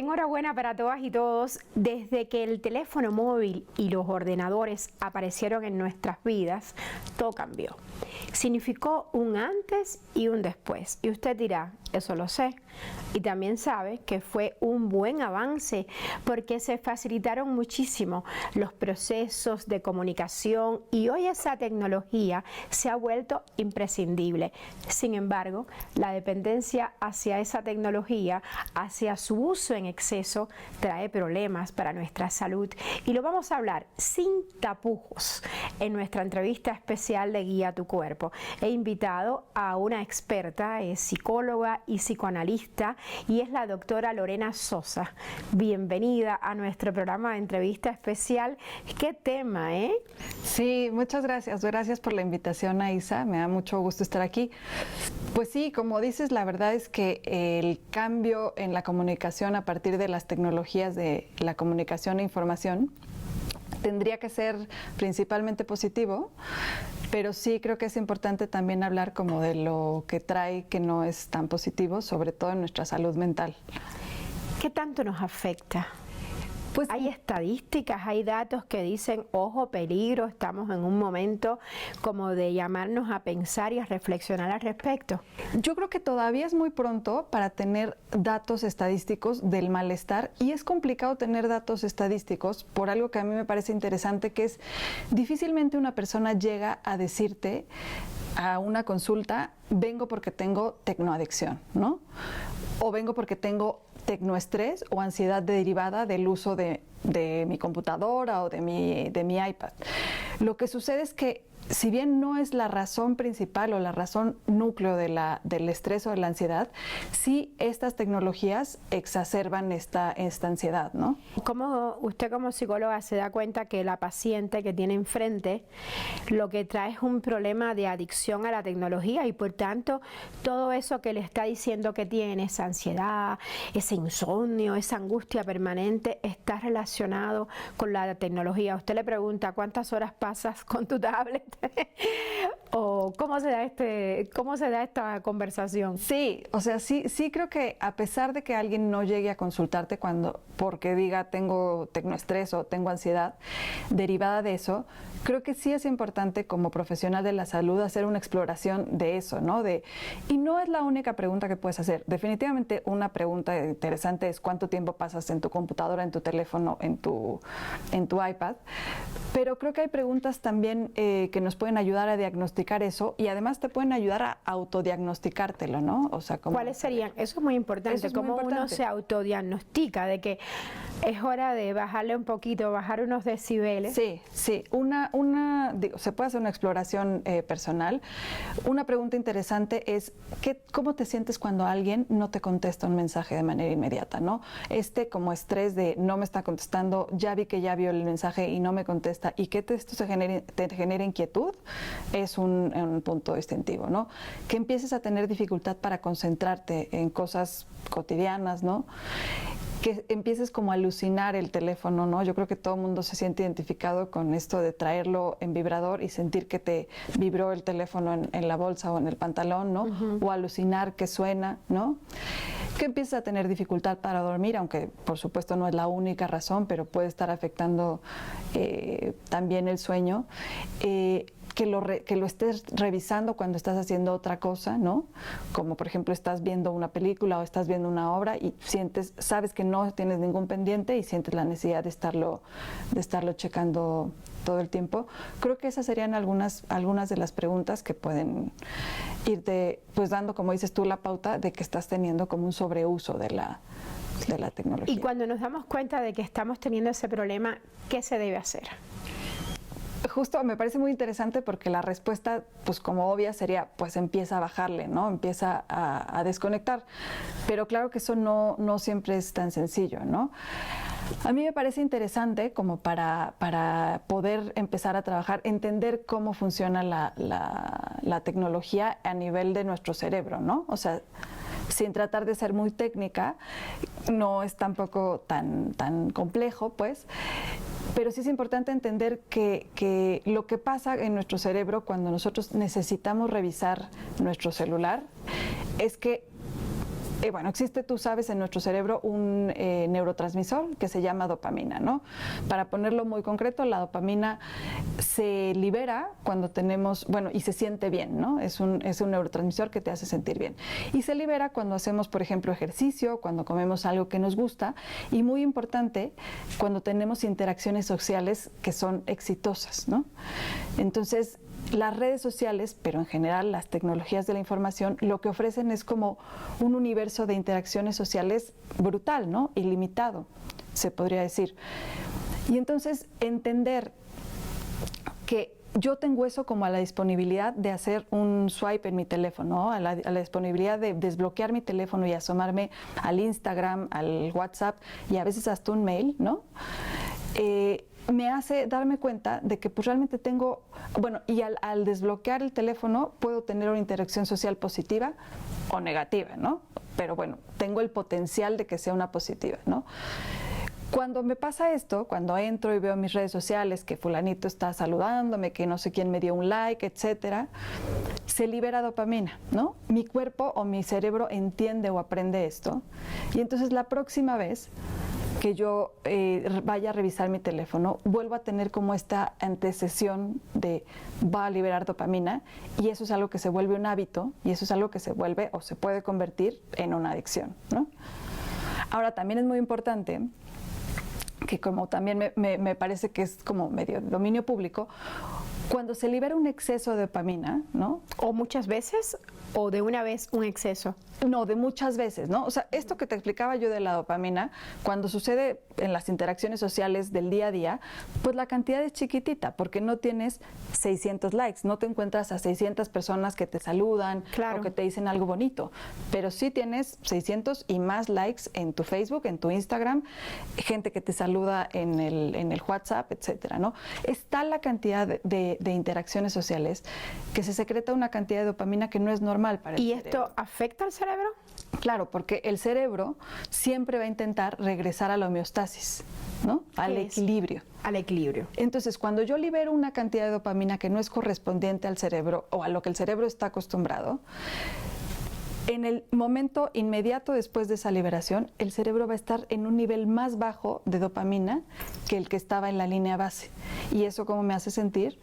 Enhorabuena para todas y todos. Desde que el teléfono móvil y los ordenadores aparecieron en nuestras vidas, todo cambió. Significó un antes y un después. Y usted dirá, eso lo sé. Y también sabe que fue un buen avance porque se facilitaron muchísimo los procesos de comunicación y hoy esa tecnología se ha vuelto imprescindible. Sin embargo, la dependencia hacia esa tecnología, hacia su uso en exceso, trae problemas para nuestra salud. Y lo vamos a hablar sin tapujos en nuestra entrevista especial de Guía tu Cuerpo. He invitado a una experta, es psicóloga y psicoanalista, y es la doctora Lorena Sosa. Bienvenida a nuestro programa de entrevista especial. ¿Qué tema, eh? Sí, muchas gracias. Gracias por la invitación, Aisa. Me da mucho gusto estar aquí. Pues sí, como dices, la verdad es que el cambio en la comunicación a partir de las tecnologías de la comunicación e información tendría que ser principalmente positivo, pero sí creo que es importante también hablar como de lo que trae que no es tan positivo, sobre todo en nuestra salud mental. ¿Qué tanto nos afecta? Pues hay estadísticas, hay datos que dicen, ojo, peligro, estamos en un momento como de llamarnos a pensar y a reflexionar al respecto. Yo creo que todavía es muy pronto para tener datos estadísticos del malestar y es complicado tener datos estadísticos por algo que a mí me parece interesante, que es difícilmente una persona llega a decirte a una consulta, vengo porque tengo tecnoadicción, ¿no? O vengo porque tengo tecnoestrés o ansiedad derivada del uso de mi computadora o de mi iPad. Lo que sucede es que si bien no es la razón principal o la razón núcleo del estrés o de la ansiedad, sí estas tecnologías exacerban esta ansiedad, ¿no? ¿Cómo usted como psicóloga se da cuenta que la paciente que tiene enfrente lo que trae es un problema de adicción a la tecnología y por tanto todo eso que le está diciendo que tiene, esa ansiedad, ese insomnio, esa angustia permanente, está relacionado con la tecnología? Usted le pregunta cuántas horas pasas con tu tablet o cómo se da esta conversación. Sí, o sea, sí creo que a pesar de que alguien no llegue a consultarte porque diga tengo tecnoestrés o tengo ansiedad derivada de eso, creo que sí es importante como profesional de la salud hacer una exploración de eso, ¿no? Y no es la única pregunta que puedes hacer. Definitivamente una pregunta interesante es cuánto tiempo pasas en tu computadora, en tu teléfono, en tu iPad, pero creo que hay preguntas también que nos pueden ayudar a diagnosticar eso y además te pueden ayudar a autodiagnosticártelo, ¿no? O sea, ¿cuáles serían? Eso es muy importante, cómo uno se autodiagnostica, de que es hora de bajarle un poquito, bajar unos decibeles. Sí, se puede hacer una exploración personal. Una pregunta interesante es ¿cómo te sientes cuando alguien no te contesta un mensaje de manera inmediata, ¿no? Como estrés de no me está contestando, ya vi que ya vio el mensaje y no me contesta y que esto te genera inquietud, es un punto distintivo, ¿no? Que empieces a tener dificultad para concentrarte en cosas cotidianas, ¿no? Que empieces como a alucinar el teléfono, ¿no? Yo creo que todo el mundo se siente identificado con esto de traerlo en vibrador y sentir que te vibró el teléfono en la bolsa o en el pantalón, ¿no? O alucinar que suena, ¿no? Que empieces a tener dificultad para dormir, aunque por supuesto no es la única razón, pero puede estar afectando también el sueño. Que lo estés revisando cuando estás haciendo otra cosa, ¿no? Como por ejemplo estás viendo una película o estás viendo una obra y sabes que no tienes ningún pendiente y sientes la necesidad de estarlo checando todo el tiempo. Creo que esas serían algunas de las preguntas que pueden irte pues dando, como dices tú, la pauta de que estás teniendo como un sobreuso de la tecnología. Y cuando nos damos cuenta de que estamos teniendo ese problema, ¿qué se debe hacer? Justo me parece muy interesante porque la respuesta, pues como obvia, sería pues empieza a bajarle, ¿no? Empieza a desconectar. Pero claro que eso no siempre es tan sencillo, ¿no? A mí me parece interesante como para poder empezar a trabajar, entender cómo funciona la tecnología a nivel de nuestro cerebro, ¿no? O sea, sin tratar de ser muy técnica, no es tampoco tan complejo, pues, pero sí es importante entender que lo que pasa en nuestro cerebro cuando nosotros necesitamos revisar nuestro celular es que bueno, existe, tú sabes, en nuestro cerebro un neurotransmisor que se llama dopamina, ¿no? Para ponerlo muy concreto, la dopamina se libera cuando tenemos, bueno, y se siente bien, ¿no? Es un neurotransmisor que te hace sentir bien. Y se libera cuando hacemos, por ejemplo, ejercicio, cuando comemos algo que nos gusta y, muy importante, cuando tenemos interacciones sociales que son exitosas, ¿no? Entonces, las redes sociales, pero en general las tecnologías de la información, lo que ofrecen es como un universo de interacciones sociales brutal, ¿no? Ilimitado, se podría decir. Y entonces entender que yo tengo eso como a la disponibilidad de hacer un swipe en mi teléfono, ¿no? a la disponibilidad de desbloquear mi teléfono y asomarme al Instagram, al WhatsApp y a veces hasta un mail, ¿no? Me hace darme cuenta de que pues realmente tengo, bueno, y al desbloquear el teléfono puedo tener una interacción social positiva o negativa, ¿no? Pero bueno, tengo el potencial de que sea una positiva, ¿no? Cuando me pasa esto, cuando entro y veo mis redes sociales que fulanito está saludándome, que no sé quién me dio un like, etcétera, se libera dopamina, ¿no? Mi cuerpo o mi cerebro entiende o aprende esto. Y entonces la próxima vez que yo vaya a revisar mi teléfono, vuelvo a tener como esta antecesión de va a liberar dopamina, y eso es algo que se vuelve un hábito, y eso es algo que se vuelve o se puede convertir en una adicción, ¿no? Ahora, también es muy importante que, como también me parece que es como medio dominio público, cuando se libera un exceso de dopamina, ¿no? O muchas veces, o de una vez un exceso. No, de muchas veces, ¿no? O sea, esto que te explicaba yo de la dopamina, cuando sucede en las interacciones sociales del día a día, pues la cantidad es chiquitita, porque no tienes 600 likes, no te encuentras a 600 personas que te saludan, claro, o que te dicen algo bonito, pero sí tienes 600 y más likes en tu Facebook, en tu Instagram, gente que te saluda en el WhatsApp, etcétera, ¿no? Es tal la cantidad de interacciones sociales que se secreta una cantidad de dopamina que no es normal para el cerebro. ¿Y esto afecta al cerebro? Claro, porque el cerebro siempre va a intentar regresar a la homeostasis, ¿no? Al equilibrio. Al equilibrio. Entonces, cuando yo libero una cantidad de dopamina que no es correspondiente al cerebro o a lo que el cerebro está acostumbrado, en el momento inmediato después de esa liberación, el cerebro va a estar en un nivel más bajo de dopamina que el que estaba en la línea base. ¿Y eso cómo me hace sentir?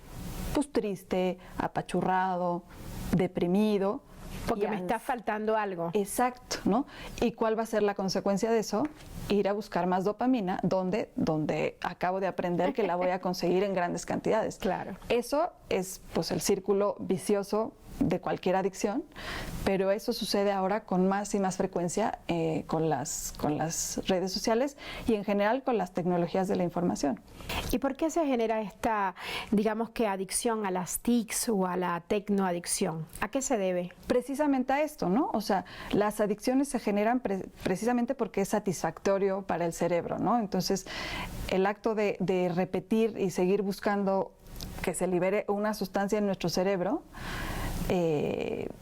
Pues triste, apachurrado, deprimido. Porque me está faltando algo. Exacto, ¿no? ¿Y cuál va a ser la consecuencia de eso? Ir a buscar más dopamina, donde acabo de aprender que la voy a conseguir en grandes cantidades. Claro. Eso es pues el círculo vicioso de cualquier adicción, pero eso sucede ahora con más y más frecuencia con las redes sociales y en general con las tecnologías de la información. ¿Y por qué se genera esta, digamos que adicción a las TICs o a la tecnoadicción? ¿A qué se debe? Precisamente a esto, ¿no? O sea, las adicciones se generan precisamente porque es satisfactorio para el cerebro, ¿no? Entonces, el acto de repetir y seguir buscando que se libere una sustancia en nuestro cerebro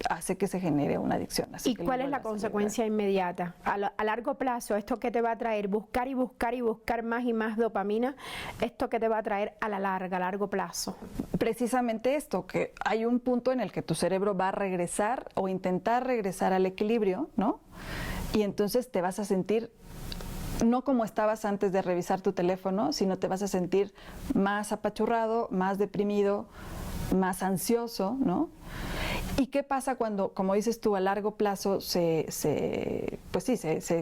hace que se genere una adicción. ¿Y cuál es la consecuencia inmediata? A largo plazo, ¿esto que te va a traer? Buscar y buscar y buscar más y más dopamina, ¿esto que te va a traer a largo plazo? Precisamente esto, que hay un punto en el que tu cerebro va a regresar o intentar regresar al equilibrio, ¿no? Y entonces te vas a sentir no como estabas antes de revisar tu teléfono, sino te vas a sentir más apachurrado, más deprimido, más ansioso, ¿no? ¿Y qué pasa cuando, como dices tú, a largo plazo se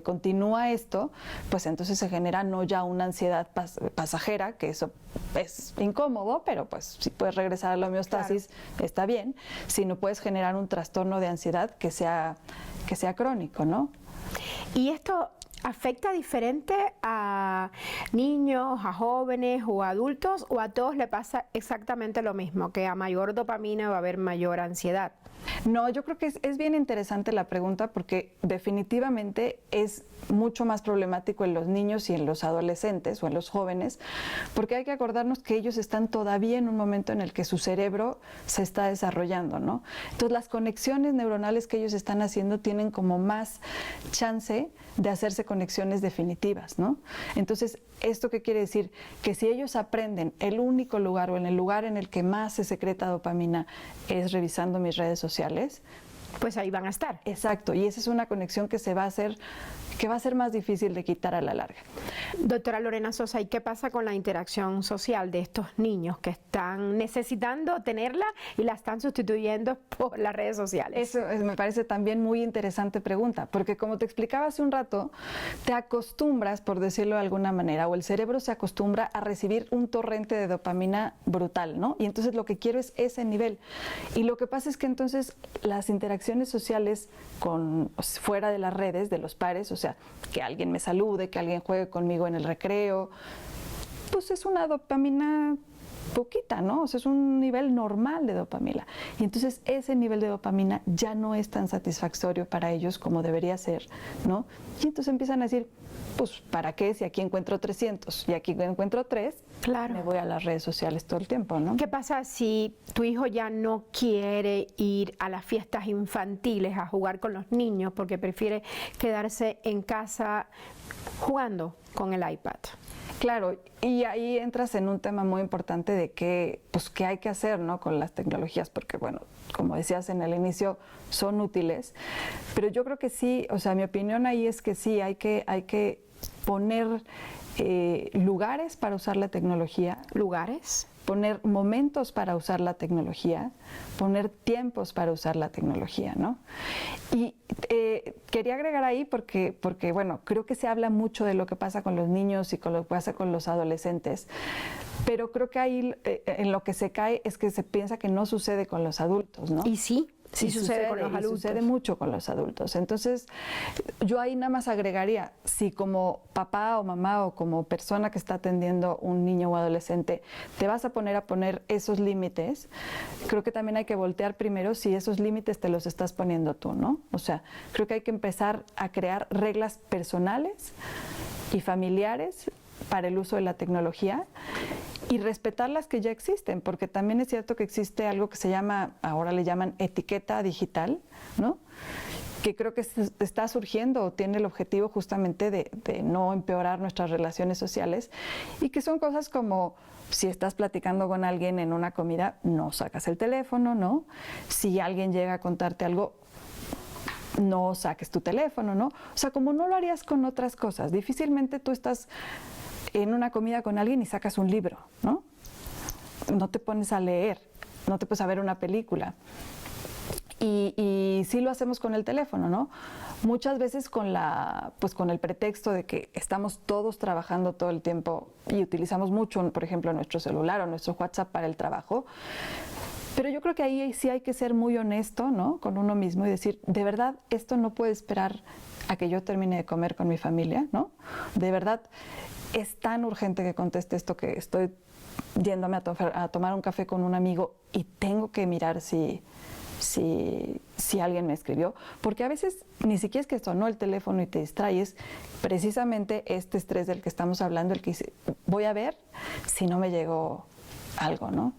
continúa esto? Pues entonces se genera no ya una ansiedad pasajera, que eso es incómodo, pero pues si puedes regresar a la homeostasis, claro, está bien, sino puedes generar un trastorno de ansiedad que sea crónico, ¿no? Y esto ¿afecta diferente a niños, a jóvenes o a adultos, o a todos le pasa exactamente lo mismo, que a mayor dopamina va a haber mayor ansiedad? No, yo creo que es bien interesante la pregunta, porque definitivamente es mucho más problemático en los niños y en los adolescentes o en los jóvenes, porque hay que acordarnos que ellos están todavía en un momento en el que su cerebro se está desarrollando, ¿no? Entonces las conexiones neuronales que ellos están haciendo tienen como más chance de hacerse conexiones definitivas, ¿no? Entonces, ¿esto qué quiere decir? Que si ellos aprenden el único lugar o en el lugar en el que más se secreta dopamina es revisando mis redes sociales, pues ahí van a estar. Exacto, y esa es una conexión que va a ser más difícil de quitar a la larga. Doctora Lorena Sosa, ¿y qué pasa con la interacción social de estos niños que están necesitando tenerla y la están sustituyendo por las redes sociales? Me parece también muy interesante pregunta, porque como te explicaba hace un rato, te acostumbras, por decirlo de alguna manera, o el cerebro se acostumbra a recibir un torrente de dopamina brutal, ¿no? Y entonces lo que quiero es ese nivel. Y lo que pasa es que entonces las interacciones sociales fuera de las redes, de los pares, o sea, que alguien me salude, que alguien juegue conmigo en el recreo, pues es una dopamina poquita, ¿no? O sea, es un nivel normal de dopamina. Y entonces ese nivel de dopamina ya no es tan satisfactorio para ellos como debería ser, ¿no? Y entonces empiezan a decir, pues, ¿para qué? Si aquí encuentro 300 y aquí encuentro 3, claro, me voy a las redes sociales todo el tiempo, ¿no? ¿Qué pasa si tu hijo ya no quiere ir a las fiestas infantiles a jugar con los niños porque prefiere quedarse en casa jugando con el iPad? Claro, y ahí entras en un tema muy importante de qué hay que hacer, ¿no?, con las tecnologías, porque bueno, como decías en el inicio, son útiles, pero yo creo que sí, o sea, mi opinión ahí es que sí, hay que poner lugares para usar la tecnología. ¿Lugares? Poner momentos para usar la tecnología, poner tiempos para usar la tecnología, ¿no? Y quería agregar ahí porque, bueno, creo que se habla mucho de lo que pasa con los niños y con lo que pasa con los adolescentes, pero creo que ahí en lo que se cae es que se piensa que no sucede con los adultos, ¿no? Y sí sucede con los adultos. Sucede mucho con los adultos. Entonces, yo ahí nada más agregaría, si como papá o mamá o como persona que está atendiendo un niño o adolescente, te vas a poner esos límites, creo que también hay que voltear primero si esos límites te los estás poniendo tú, ¿no? O sea, creo que hay que empezar a crear reglas personales y familiares para el uso de la tecnología y respetar las que ya existen, porque también es cierto que existe algo que se llama, ahora le llaman etiqueta digital, ¿no?, que creo que está surgiendo o tiene el objetivo justamente de no empeorar nuestras relaciones sociales, y que son cosas como si estás platicando con alguien en una comida, no sacas el teléfono, ¿no? Si alguien llega a contarte algo, no saques tu teléfono, ¿no? O sea, como no lo harías con otras cosas. Difícilmente tú estás en una comida con alguien y sacas un libro, ¿no? No te pones a leer, no te pones a ver una película. Y sí lo hacemos con el teléfono, ¿no? Muchas veces con el pretexto de que estamos todos trabajando todo el tiempo y utilizamos mucho, por ejemplo, nuestro celular o nuestro WhatsApp para el trabajo. Pero yo creo que ahí sí hay que ser muy honesto, ¿no?, con uno mismo y decir, de verdad, esto no puede esperar a que yo termine de comer con mi familia, ¿no? De verdad, es tan urgente que conteste esto que estoy yéndome a tomar un café con un amigo y tengo que mirar si alguien me escribió, porque a veces ni siquiera es que sonó el teléfono y te distraes, precisamente este estrés del que estamos hablando, el que dice, voy a ver si no me llegó algo, ¿no?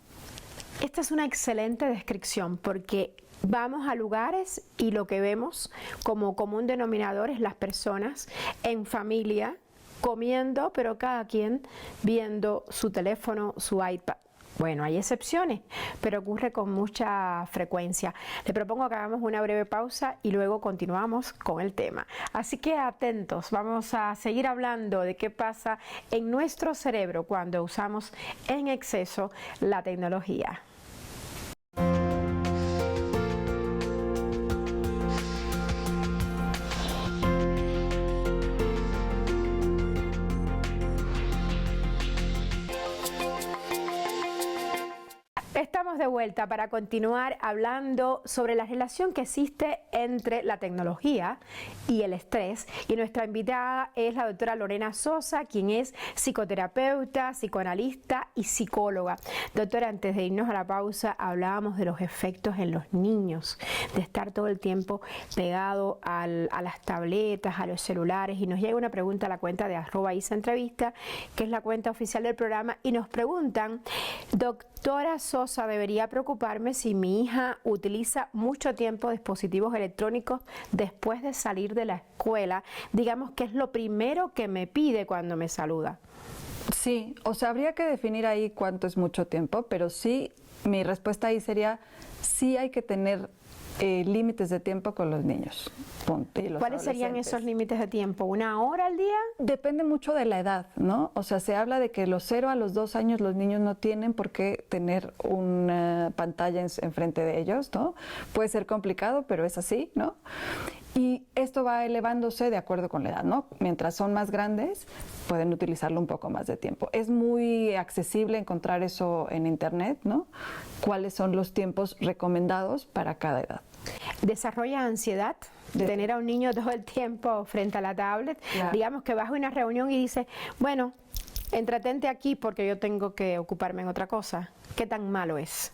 Esta es una excelente descripción porque vamos a lugares y lo que vemos como común denominador es las personas en familia comiendo, pero cada quien viendo su teléfono, su iPad. Bueno, hay excepciones, pero ocurre con mucha frecuencia. Le propongo que hagamos una breve pausa y luego continuamos con el tema. Así que atentos, vamos a seguir hablando de qué pasa en nuestro cerebro cuando usamos en exceso la tecnología. Estamos de vuelta para continuar hablando sobre la relación que existe entre la tecnología y el estrés. Y nuestra invitada es la doctora Lorena Sosa, quien es psicoterapeuta, psicoanalista y psicóloga. Doctora, antes de irnos a la pausa, hablábamos de los efectos en los niños, de estar todo el tiempo pegado a las tabletas, a los celulares. Y nos llega una pregunta a la cuenta de @isaentrevista, que es la cuenta oficial del programa, y nos preguntan, doctora Sosa, ¿debería preocuparme si mi hija utiliza mucho tiempo dispositivos electrónicos después de salir de la escuela? Digamos que es lo primero que me pide cuando me saluda. Sí, o sea, habría que definir ahí cuánto es mucho tiempo, pero sí, mi respuesta ahí sería, sí hay que tener límites de tiempo con los niños. Punto. Y los ¿Cuáles serían adolescentes. esos límites de tiempo? ¿1 hora al día? Depende mucho de la edad, ¿no? O sea, se habla de que los 0 a los 2 años los niños no tienen por qué tener una pantalla enfrente de ellos, ¿no? Puede ser complicado, pero es así, ¿no? Y esto va elevándose de acuerdo con la edad, ¿no? Mientras son más grandes, pueden utilizarlo un poco más de tiempo. Es muy accesible encontrar eso en internet, ¿no? ¿Cuáles son los tiempos recomendados para cada edad? ¿Desarrolla ansiedad? Tener a un niño todo el tiempo frente a la tablet. Claro. Digamos que vas a una reunión y dices, bueno, entretente aquí porque yo tengo que ocuparme en otra cosa. ¿Qué tan malo es?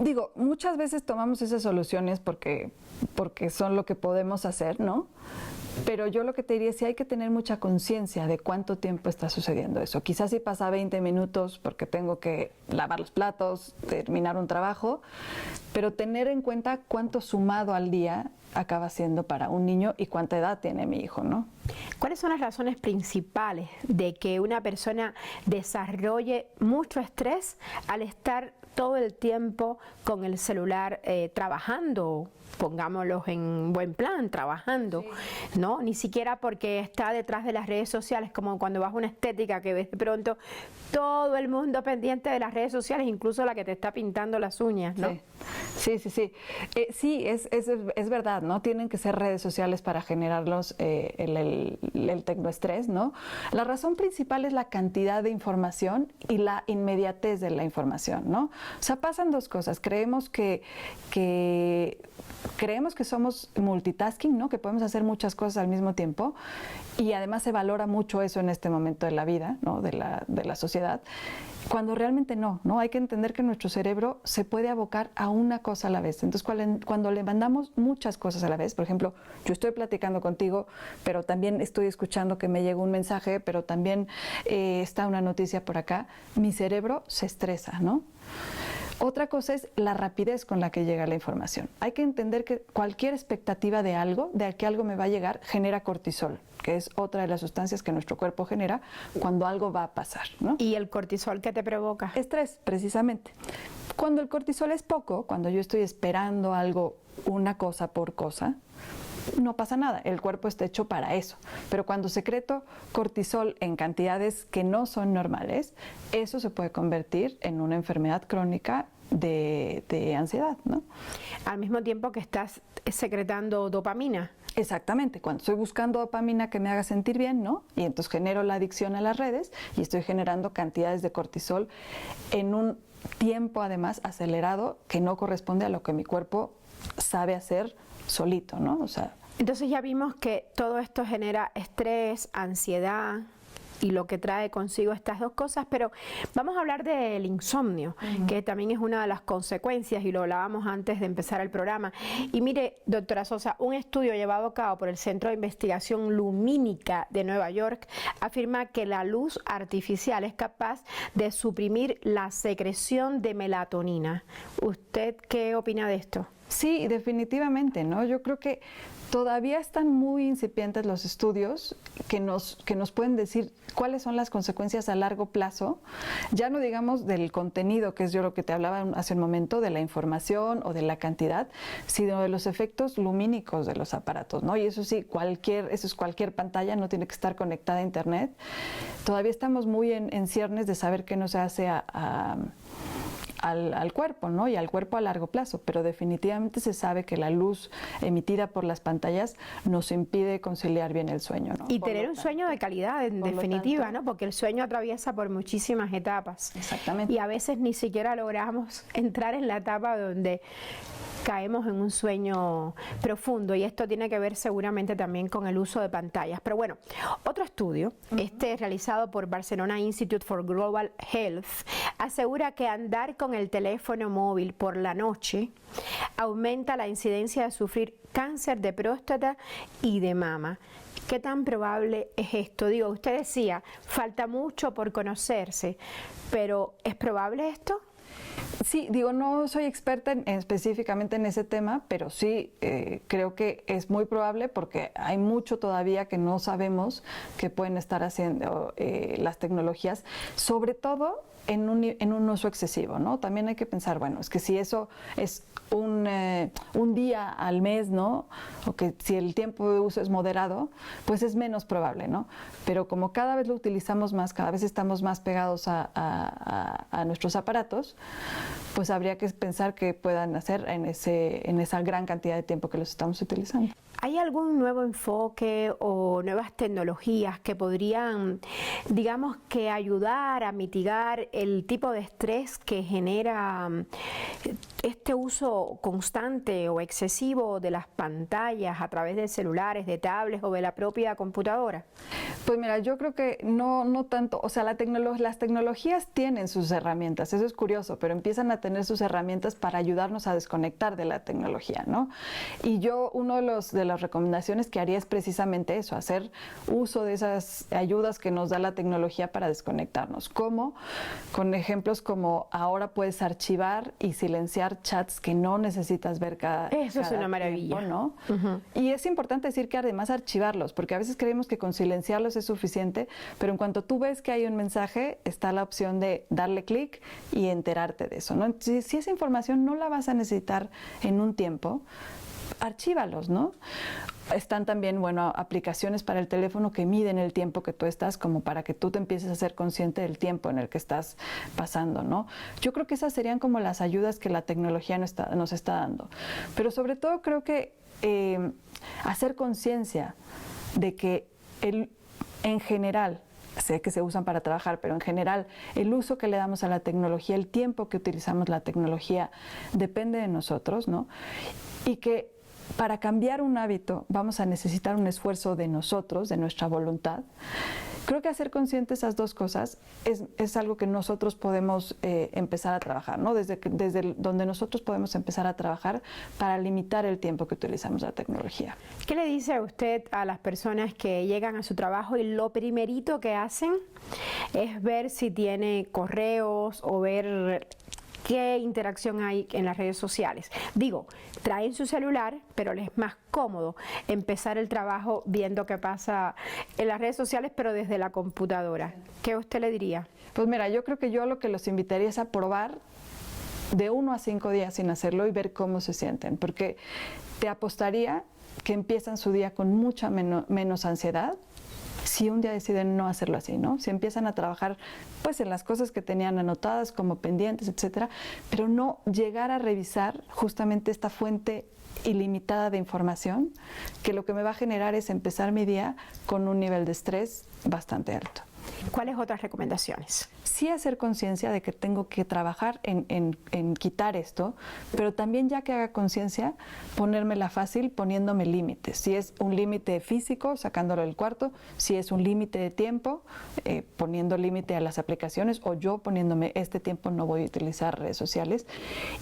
Digo, muchas veces tomamos esas soluciones porque son lo que podemos hacer, ¿no? Pero yo lo que te diría es que hay que tener mucha conciencia de cuánto tiempo está sucediendo eso. Quizás si pasa 20 minutos porque tengo que lavar los platos, terminar un trabajo, pero tener en cuenta cuánto sumado al día acaba siendo para un niño y cuánta edad tiene mi hijo, ¿no? ¿Cuáles son las razones principales de que una persona desarrolle mucho estrés al estar todo el tiempo con el celular trabajando? Pongámoslos en buen plan, trabajando, sí. ¿No? Ni siquiera porque está detrás de las redes sociales, como cuando vas a una estética que ves de pronto todo el mundo pendiente de las redes sociales, incluso la que te está pintando las uñas, ¿no? Sí. Sí, es verdad, ¿no? Tienen que ser redes sociales para generarlos el tecnoestrés, ¿no? La razón principal es la cantidad de información y la inmediatez de la información, ¿no? O sea, pasan dos cosas. Creemos que somos multitasking, ¿no? Que podemos hacer muchas cosas al mismo tiempo y además se valora mucho eso en este momento de la vida, ¿no? de la sociedad, cuando realmente no. Hay que entender que nuestro cerebro se puede abocar a una cosa a la vez. Entonces, cuando le mandamos muchas cosas a la vez, por ejemplo, yo estoy platicando contigo, pero también estoy escuchando que me llega un mensaje, pero también está una noticia por acá, mi cerebro se estresa, ¿no? Otra cosa es la rapidez con la que llega la información. Hay que entender que cualquier expectativa de que algo me va a llegar, genera cortisol, que es otra de las sustancias que nuestro cuerpo genera cuando algo va a pasar, ¿no? ¿Y el cortisol qué te provoca? Estrés, precisamente. Cuando el cortisol es poco, cuando yo estoy esperando algo, una cosa por cosa, no pasa nada, el cuerpo está hecho para eso. Pero cuando secreto cortisol en cantidades que no son normales, eso se puede convertir en una enfermedad crónica de ansiedad, ¿no? Al mismo tiempo que estás secretando dopamina. Exactamente, cuando estoy buscando dopamina que me haga sentir bien, ¿no? Y entonces genero la adicción a las redes y estoy generando cantidades de cortisol en un tiempo además acelerado que no corresponde a lo que mi cuerpo sabe hacer solito, ¿no? O sea, entonces ya vimos que todo esto genera estrés, ansiedad y lo que trae consigo estas dos cosas, pero vamos a hablar del insomnio, que también es una de las consecuencias y lo hablábamos antes de empezar el programa. Y mire, doctora Sosa, un estudio llevado a cabo por el Centro de Investigación Lumínica de Nueva York afirma que la luz artificial es capaz de suprimir la secreción de melatonina. ¿Usted qué opina de esto? Sí, definitivamente, ¿no? Yo creo que todavía están muy incipientes los estudios que nos pueden decir cuáles son las consecuencias a largo plazo, ya no digamos del contenido, que es yo lo que te hablaba hace un momento, de la información o de la cantidad, sino de los efectos lumínicos de los aparatos, ¿no? Y eso sí, cualquier pantalla, no tiene que estar conectada a internet. Todavía estamos muy en ciernes de saber qué nos hace al cuerpo, ¿no? Y al cuerpo a largo plazo, pero definitivamente se sabe que la luz emitida por las pantallas nos impide conciliar bien el sueño, ¿no? Y tener un sueño de calidad, en definitiva, ¿no? Porque el sueño atraviesa por muchísimas etapas. Exactamente. Y a veces ni siquiera logramos entrar en la etapa donde caemos en un sueño profundo, y esto tiene que ver seguramente también con el uso de pantallas. Pero bueno, otro estudio, realizado por Barcelona Institute for Global Health, asegura que andar con el teléfono móvil por la noche aumenta la incidencia de sufrir cáncer de próstata y de mama. ¿Qué tan probable es esto? Digo, usted decía, falta mucho por conocerse, pero ¿es probable esto? Sí, digo, no soy experta específicamente en ese tema, pero sí creo que es muy probable porque hay mucho todavía que no sabemos que pueden estar haciendo las tecnologías, sobre todo en un uso excesivo, ¿no? También hay que pensar, bueno, es que si eso es un día al mes, ¿no? O que si el tiempo de uso es moderado, pues es menos probable, ¿no? Pero como cada vez lo utilizamos más, cada vez estamos más pegados a nuestros aparatos, pues habría que pensar qué puedan hacer en esa gran cantidad de tiempo que los estamos utilizando. ¿Hay algún nuevo enfoque o nuevas tecnologías que podrían, digamos, que ayudar a mitigar el tipo de estrés que genera este uso constante o excesivo de las pantallas a través de celulares, de tablets o de la propia computadora? Pues mira, yo creo que no tanto, o sea, las tecnologías tienen sus herramientas, eso es curioso, pero empiezan a tener sus herramientas para ayudarnos a desconectar de la tecnología, ¿no? Y yo, uno de las recomendaciones que haría es precisamente eso, hacer uso de esas ayudas que nos da la tecnología para desconectarnos. ¿Cómo? Con ejemplos como ahora puedes archivar y silenciar chats que no necesitas ver cada Eso es una maravilla, tiempo, ¿no? Y es importante decir que además archivarlos, porque a veces creemos que con silenciarlos es suficiente, pero en cuanto tú ves que hay un mensaje, está la opción de darle clic y enterarte de eso, ¿no? Entonces, si esa información no la vas a necesitar en un tiempo, archívalos, ¿no? Están también, bueno, aplicaciones para el teléfono que miden el tiempo que tú estás, como para que tú te empieces a ser consciente del tiempo en el que estás pasando, ¿no? Yo creo que esas serían como las ayudas que la tecnología nos está dando. Pero sobre todo creo que hacer conciencia de que en general, sé que se usan para trabajar, pero en general el uso que le damos a la tecnología, el tiempo que utilizamos la tecnología, depende de nosotros, ¿no? Y que para cambiar un hábito vamos a necesitar un esfuerzo de nosotros, de nuestra voluntad. Creo que hacer consciente esas dos cosas es algo que nosotros podemos empezar a trabajar, ¿no? Desde donde nosotros podemos empezar a trabajar para limitar el tiempo que utilizamos la tecnología. ¿Qué le dice usted a las personas que llegan a su trabajo y lo primerito que hacen es ver si tiene correos o ver qué interacción hay en las redes sociales? Digo, traen su celular, pero les es más cómodo empezar el trabajo viendo qué pasa en las redes sociales, pero desde la computadora. ¿Qué usted le diría? Pues mira, yo creo que yo lo que los invitaría es a probar de 1 a 5 días sin hacerlo y ver cómo se sienten, porque te apostaría que empiezan su día con mucha menos ansiedad si un día deciden no hacerlo así, ¿no? Si empiezan a trabajar pues en las cosas que tenían anotadas como pendientes, etcétera, pero no llegar a revisar justamente esta fuente ilimitada de información, que lo que me va a generar es empezar mi día con un nivel de estrés bastante alto. ¿Cuáles otras recomendaciones? Sí, hacer conciencia de que tengo que trabajar en quitar esto, pero también, ya que haga conciencia, ponérmela fácil poniéndome límites. Si es un límite físico, sacándolo del cuarto; si es un límite de tiempo, poniendo límite a las aplicaciones, o yo poniéndome este tiempo no voy a utilizar redes sociales.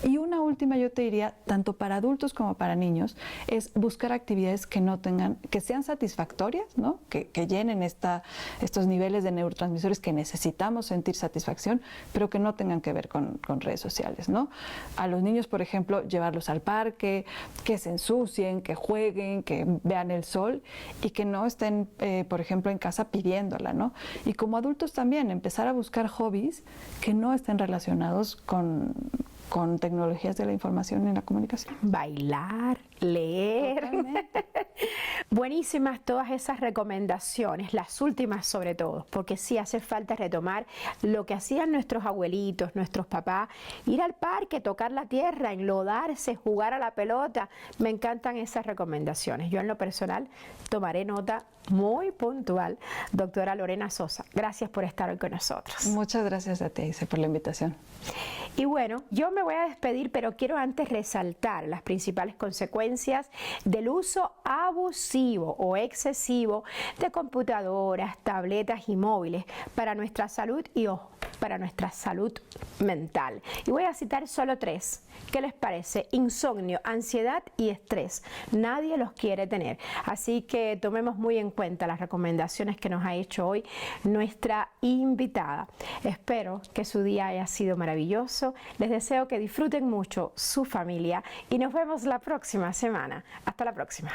Y una última, yo te diría, tanto para adultos como para niños, es buscar actividades que sean satisfactorias, ¿no? Que llenen estos niveles de neurotransmisores que necesitamos sentir satisfacción, pero que no tengan que ver con redes sociales, ¿no? A los niños, por ejemplo, llevarlos al parque, que se ensucien, que jueguen, que vean el sol y que no estén, por ejemplo, en casa pidiéndola, ¿no? Y como adultos también, empezar a buscar hobbies que no estén relacionados con tecnologías de la información y la comunicación. Bailar, leer. Buenísimas todas esas recomendaciones, las últimas sobre todo, porque sí hace falta retomar lo que hacían nuestros abuelitos, nuestros papás: ir al parque, tocar la tierra, enlodarse, jugar a la pelota. Me encantan esas recomendaciones. Yo en lo personal tomaré nota muy puntual. Doctora Lorena Sosa, gracias por estar hoy con nosotros. Muchas gracias a ti, Ilse, por la invitación. Y bueno, yo me voy a despedir, pero quiero antes resaltar las principales consecuencias del uso abusivo o excesivo de computadoras, tabletas y móviles para nuestra salud y, ojo, para nuestra salud mental. Y voy a citar solo 3. ¿Qué les parece? Insomnio, ansiedad y estrés. Nadie los quiere tener. Así que tomemos muy en cuenta las recomendaciones que nos ha hecho hoy nuestra invitada. Espero que su día haya sido maravilloso. Les deseo que disfruten mucho su familia y nos vemos la próxima semana. Hasta la próxima.